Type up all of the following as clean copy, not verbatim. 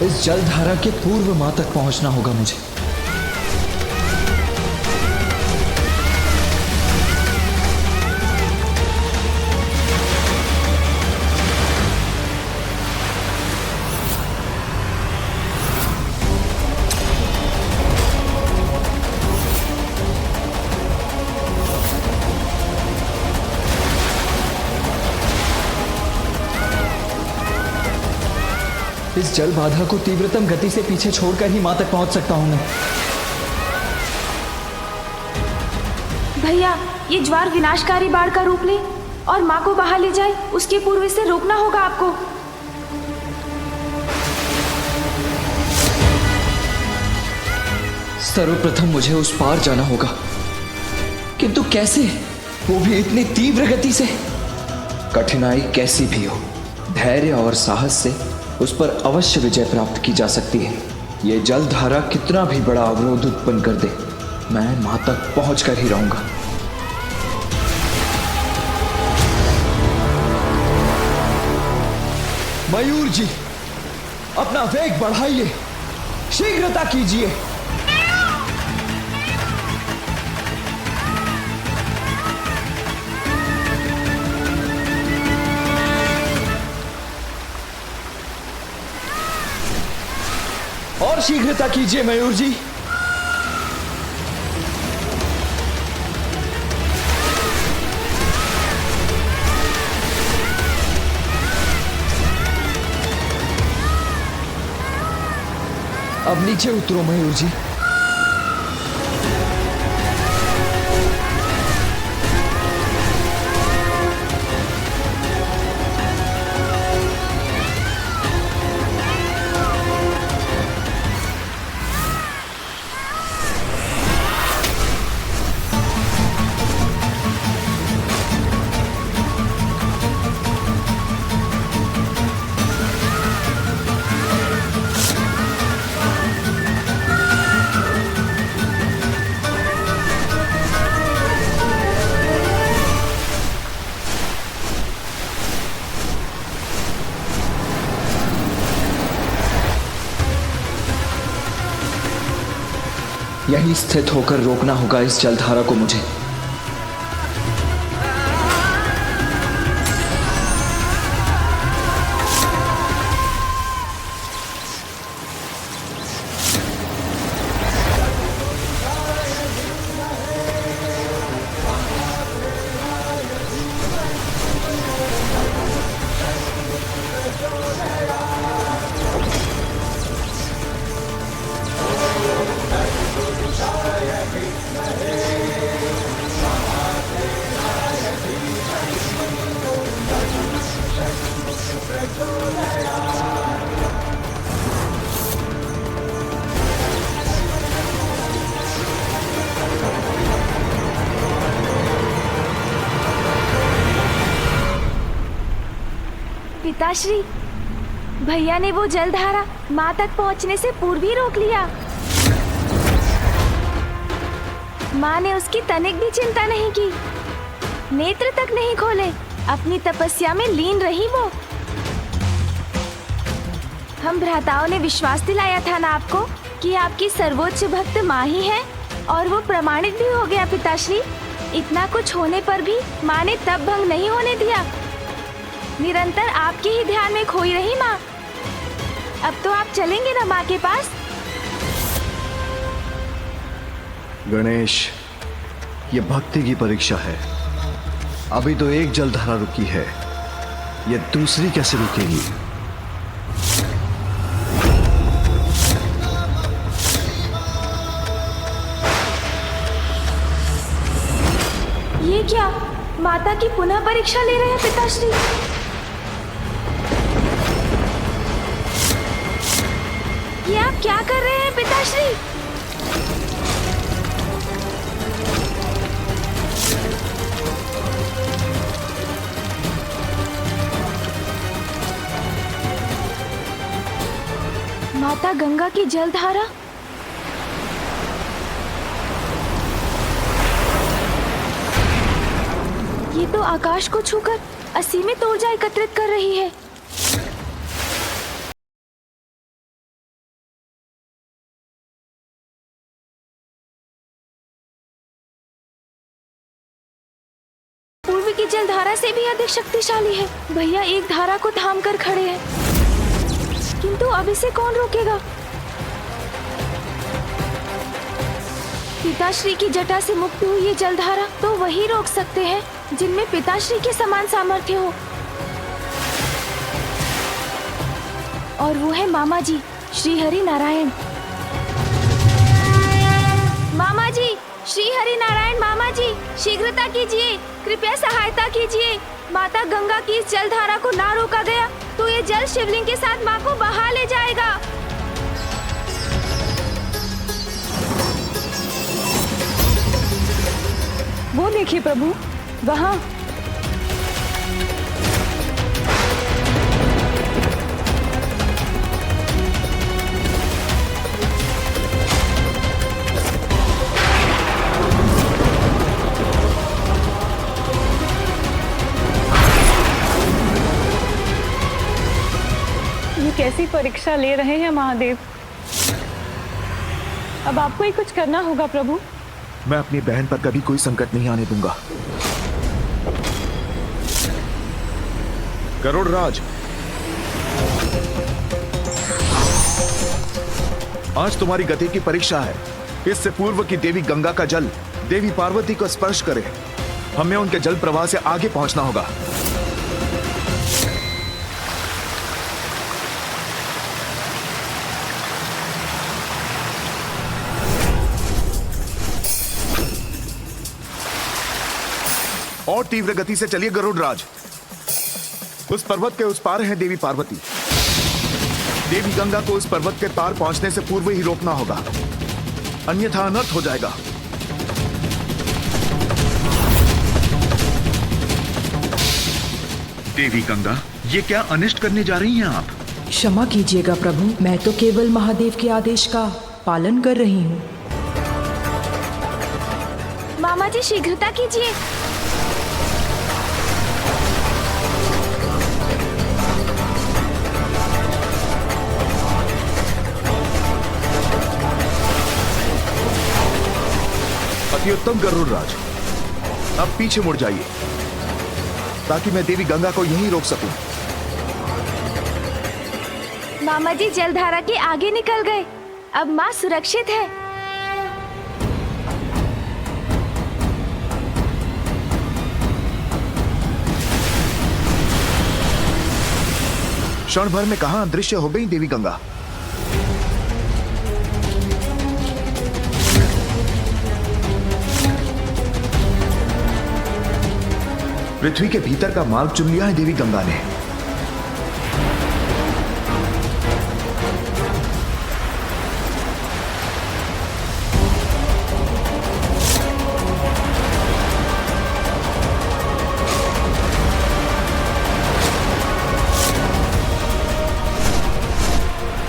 इस जलधारा के पूर्व माँ तक पहुंचना होगा मुझे। इस जल बाधा को तीव्रतम गति से पीछे छोड़कर ही मां तक पहुंच सकता हूं मैं। भैया, ये ज्वार विनाशकारी बाढ़ का रूप ले और माँ को बहा ले जाए, उसके पूर्व इसे रोकना होगा आपको। सर्वप्रथम मुझे उस पार जाना होगा, किंतु कैसे? वो भी इतनी तीव्र गति से। कठिनाई कैसी भी हो, धैर्य और साहस से उस पर अवश्य विजय प्राप्त की जा सकती है। ये जलधारा कितना भी बड़ा अवरोध उत्पन्न कर दे, मैं मां तक पहुंचकर ही रहूंगा। मयूर जी, अपना वेग बढ़ाइए, शीघ्रता कीजिए। और शीघ्रता कीजिए मयूर जी। अब नीचे उतरो मयूर जी। यहीं स्थित होकर रोकना होगा इस जलधारा को मुझे। पिताश्री, भैया ने वो जलधारा माँ तक पहुँचने से पूर्व ही रोक लिया। माँ ने उसकी तनिक भी चिंता नहीं की, नेत्र तक नहीं खोले, अपनी तपस्या में लीन रही वो। हम भ्राताओं ने विश्वास दिलाया था ना आपको कि आपकी सर्वोच्च भक्त माँ ही है, और वो प्रमाणित भी हो गया पिताश्री। इतना कुछ होने पर भी माँ ने तप भंग नहीं होने दिया। निरंतर आपके ही ध्यान में खोई रही माँ। अब तो आप चलेंगे ना माँ के पास? गणेश, ये भक्ति की परीक्षा है। अभी तो एक जलधारा रुकी है, ये दूसरी कैसे रुकेगी? ये क्या, माता की पुनः परीक्षा ले रहे हैं पिताश्री? ये आप क्या कर रहे हैं पिताश्री? माता गंगा की जलधारा। ये तो आकाश को छूकर असीमित ऊर्जा एकत्रित कर रही है। जलधारा से भी अधिक शक्तिशाली है। भैया एक धारा को थाम कर खड़े हैं, किंतु अब इसे कौन रोकेगा? पिताश्री की जटा से मुक्त हुई ये जलधारा तो वही रोक सकते हैं जिनमें पिताश्री के समान सामर्थ्य हो, और वो है मामा जी श्री हरि नारायण। मामा जी श्री हरि नारायण, मामा जी शीघ्रता कीजिए, कृपया सहायता कीजिए। माता गंगा की इस जलधारा को ना रोका गया तो ये जल शिवलिंग के साथ माँ को बहा ले जाएगा। वो देखिए प्रभु, वहाँ। ये कैसी परीक्षा ले रहे हैं महादेव। अब आपको ही कुछ करना होगा प्रभु। मैं अपनी बहन पर कभी कोई संकट नहीं आने दूंगा। गरुड़राज, आज तुम्हारी गति की परीक्षा है। इससे पूर्व कि देवी गंगा का जल देवी पार्वती को स्पर्श करे, हमें उनके जल प्रवाह से आगे पहुंचना होगा। और तीव्र गति से चलिए गरुड़राज। उस पर्वत के उस पार है देवी पार्वती। देवी गंगा को उस पर्वत के पार पहुंचने से पूर्व ही रोकना होगा, अन्यथा अनर्थ हो जाएगा। देवी गंगा, ये क्या अनिष्ट करने जा रही हैं आप? क्षमा कीजिएगा प्रभु, मैं तो केवल महादेव के आदेश का पालन कर रही हूँ। मामा जी शीघ्रता कीजिए। अति उत्तम गरुड़राज, अब पीछे मुड़ जाइए ताकि मैं देवी गंगा को यहीं रोक सकूं। मामा जी जलधारा के आगे निकल गए, अब माँ सुरक्षित है। क्षण भर में कहां अदृश्य हो गई देवी गंगा। पृथ्वी के भीतर का मार्ग चुन लिया है देवी गंगा ने।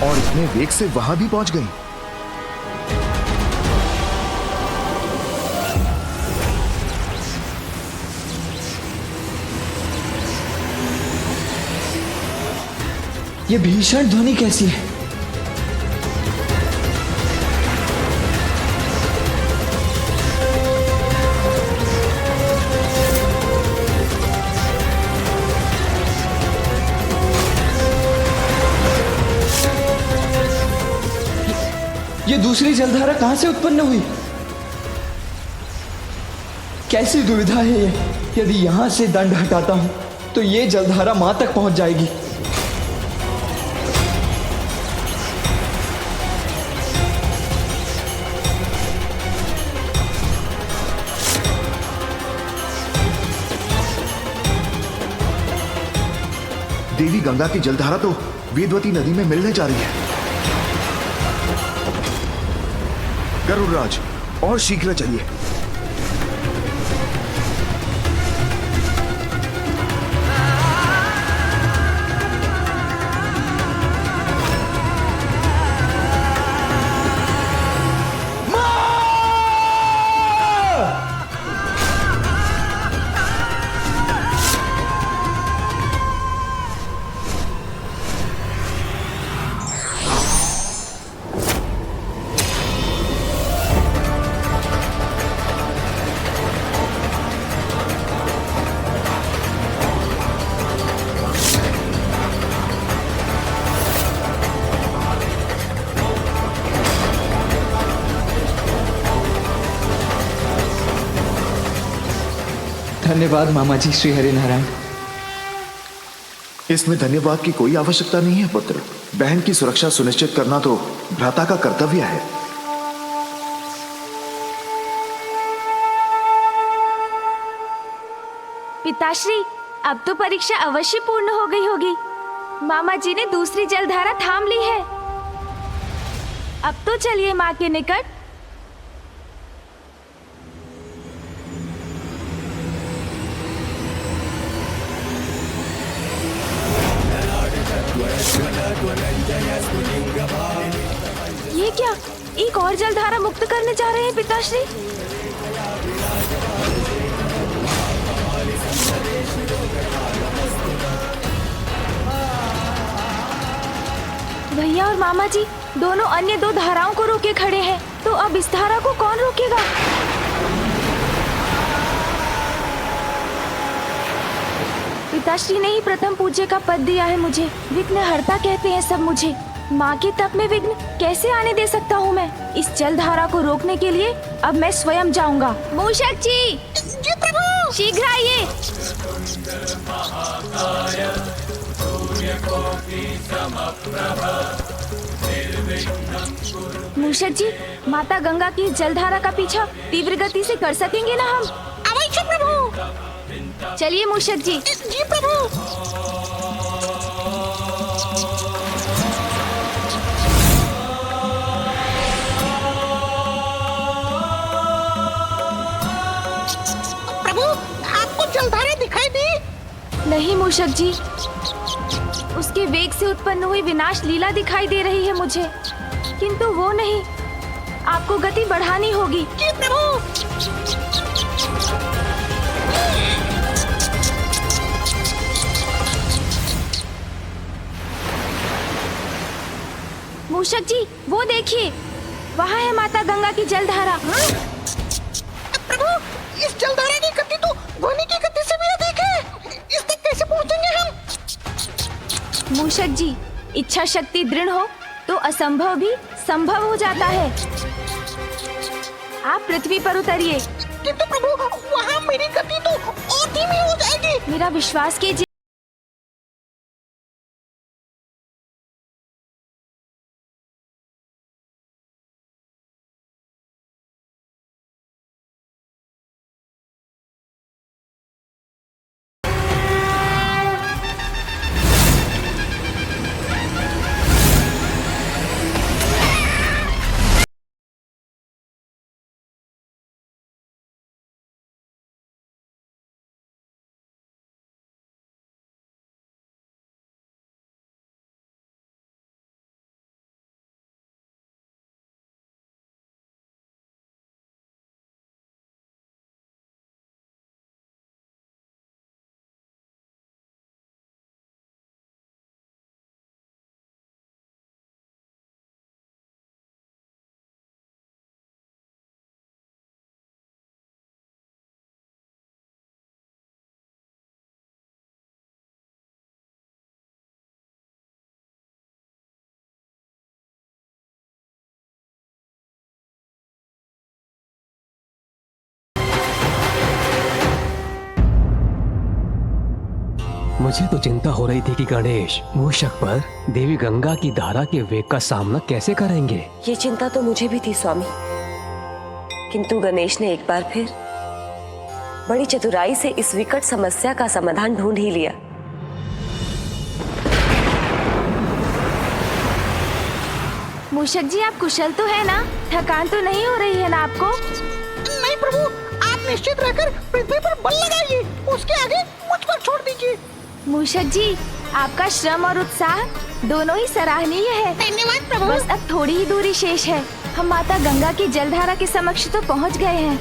और इतने वेग से वहां भी पहुंच गई। ये भीषण ध्वनि कैसी है? ये दूसरी जलधारा कहां से उत्पन्न हुई? कैसी दुविधा है ये? यदि यहां से दंड हटाता हूं तो ये जलधारा मां तक पहुंच जाएगी। देवी गंगा की जलधारा तो वेदवती नदी में मिलने जा रही है। गरुड़राज, और शीघ्र चलिए। धन्यवाद मामा जी श्री हरिनारायण। इसमें धन्यवाद की कोई आवश्यकता नहीं है पुत्र। बहन की सुरक्षा सुनिश्चित करना तो भ्राता का कर्तव्य है। पिताश्री, अब तो परीक्षा अवश्य पूर्ण हो गई होगी। मामा जी ने दूसरी जलधारा थाम ली है। अब तो चलिए माँ के निकट। ये क्या, एक और जलधारा मुक्त करने जा रहे हैं पिताश्री? भैया और मामा जी दोनों अन्य दो धाराओं को रोके खड़े हैं, तो अब इस धारा को कौन रोकेगा? पिताश्री ने ही प्रथम पूज्य का पद दिया है मुझे। विघ्नहर्ता कहते हैं सब मुझे। माँ के तप में विघ्न कैसे आने दे सकता हूँ मैं? इस जलधारा को रोकने के लिए अब मैं स्वयं जाऊंगा। मूषक जी, प्रभु शीघ्र आइए। मूषक जी, माता गंगा की जलधारा का पीछा तीव्र गति से कर सकेंगे ना हम? अवश्य प्रभु। चलिए मूषक जी। जी प्रभु। प्रभु, आपको जलधारा दिखाई दी? नहीं मूषक जी, उसके वेग से उत्पन्न हुई विनाश लीला दिखाई दे रही है मुझे, किंतु वो नहीं। आपको गति बढ़ानी होगी। जी प्रभु। मूषक जी, वो देखिए, वहाँ है माता गंगा की जलधारा। प्रभु, इस जलधारा की गति तो ध्वनि की गति से भी अधिक है। इस तक कैसे पहुँचेंगे हम? मूषक जी, इच्छा शक्ति दृढ़ हो तो असंभव भी संभव हो जाता है। आप पृथ्वी पर उतरिए। किंतु प्रभु, वहाँ मेरी गति तो और धीमी हो जाएगी। मेरा विश्वास कीजिए। मुझे तो चिंता हो रही थी कि गणेश मूषक पर देवी गंगा की धारा के वेग का सामना कैसे करेंगे। ये चिंता तो मुझे भी थी स्वामी, किंतु गणेश ने एक बार फिर बड़ी चतुराई से इस विकट समस्या का समाधान ढूंढ ही लिया। मूषक जी, आप कुशल तो है ना? थकान तो नहीं हो रही है ना आपको? नहीं प्रभु, आप निश्चित रहकर पृथ्वी पर बल लगाइए। उसके आगे मुझ पर छोड़ दीजिए। मूषक जी, आपका श्रम और उत्साह दोनों ही सराहनीय है। धन्यवाद प्रभु। बस अब थोड़ी ही दूरी शेष है। हम माता गंगा की जलधारा के समक्ष तो पहुंच गए हैं।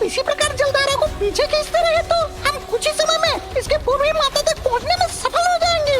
इसी प्रकार जलधारा को पीछे खींचते रहे तो हम कुछ ही समय में इसके पूर्वी माता तक पहुंचने में सफल हो जाएंगे।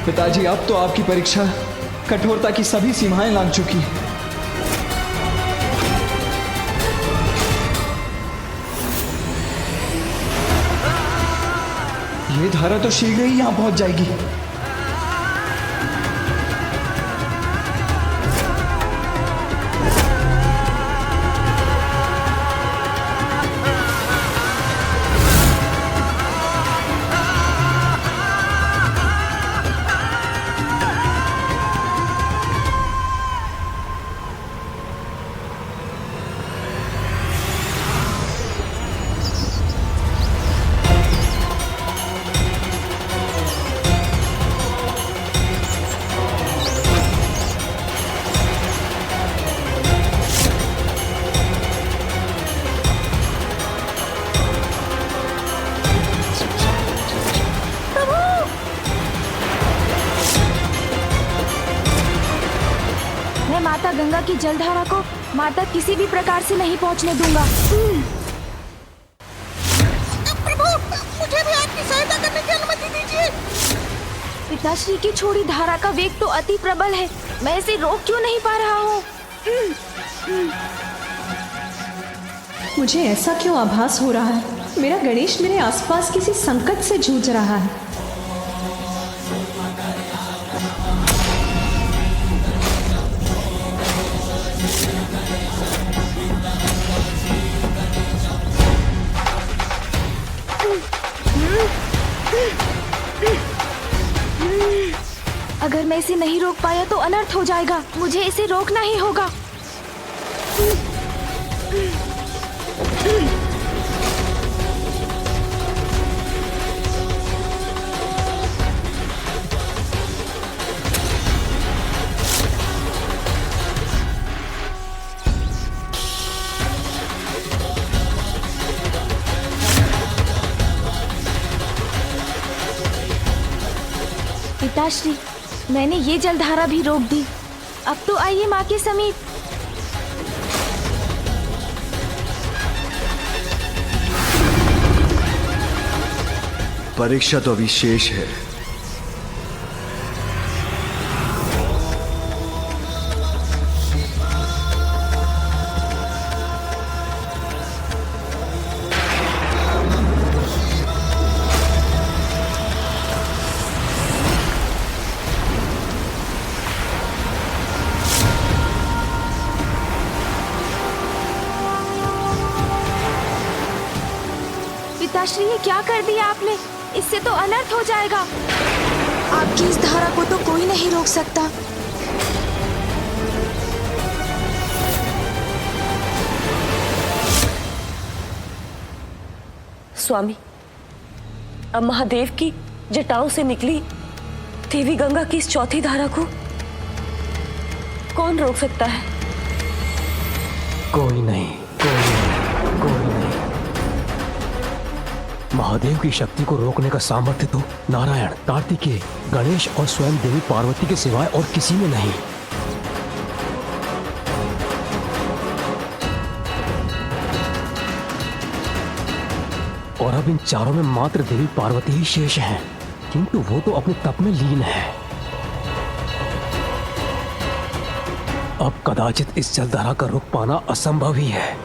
पिताजी, अब तो आपकी परीक्षा कठोरता की सभी सीमाएं लांघ चुकी है। ये धारा तो शीघ्र ही यहां पहुंच जाएगी। मैं माता गंगा की जलधारा को माता किसी भी प्रकार से नहीं पहुंचने दूंगा। प्रभु, मुझे भी आपकी सहायता करने की अनुमति दीजिए। पिताश्री की छोड़ी धारा का वेग तो अति प्रबल है, मैं इसे रोक क्यों नहीं पा रहा हूँ? मुझे ऐसा क्यों आभास हो रहा है? मेरा गणेश मेरे आसपास किसी संकट से जूझ रहा है। अगर मैं इसे नहीं रोक पाया तो अनर्थ हो जाएगा। मुझे इसे रोकना ही होगा। पिताश्री, मैंने ये जलधारा भी रोक दी। अब तो आइए माँ के समीप। परीक्षा तो अभी शेष है। पिताश्री, ये क्या कर दिया आपने? इससे तो अनर्थ हो जाएगा। आपकी इस धारा को तो कोई नहीं रोक सकता। स्वामी, अब महादेव की जटाओं से निकली देवी गंगा की इस चौथी धारा को कौन रोक सकता है? कोई नहीं, कोई नहीं, कोई नहीं। महादेव की शक्ति को रोकने का सामर्थ्य तो नारायण, कार्तिकेय, गणेश और स्वयं देवी पार्वती के सिवाय और किसी में नहीं। और अब इन चारों में मात्र देवी पार्वती ही शेष हैं, किंतु वो तो अपने तप में लीन है। अब कदाचित इस जलधारा का रोक पाना असंभव ही है।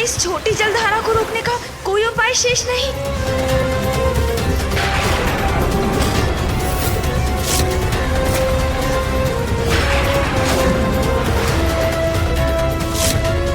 इस छोटी जलधारा को रोकने का कोई उपाय शेष नहीं?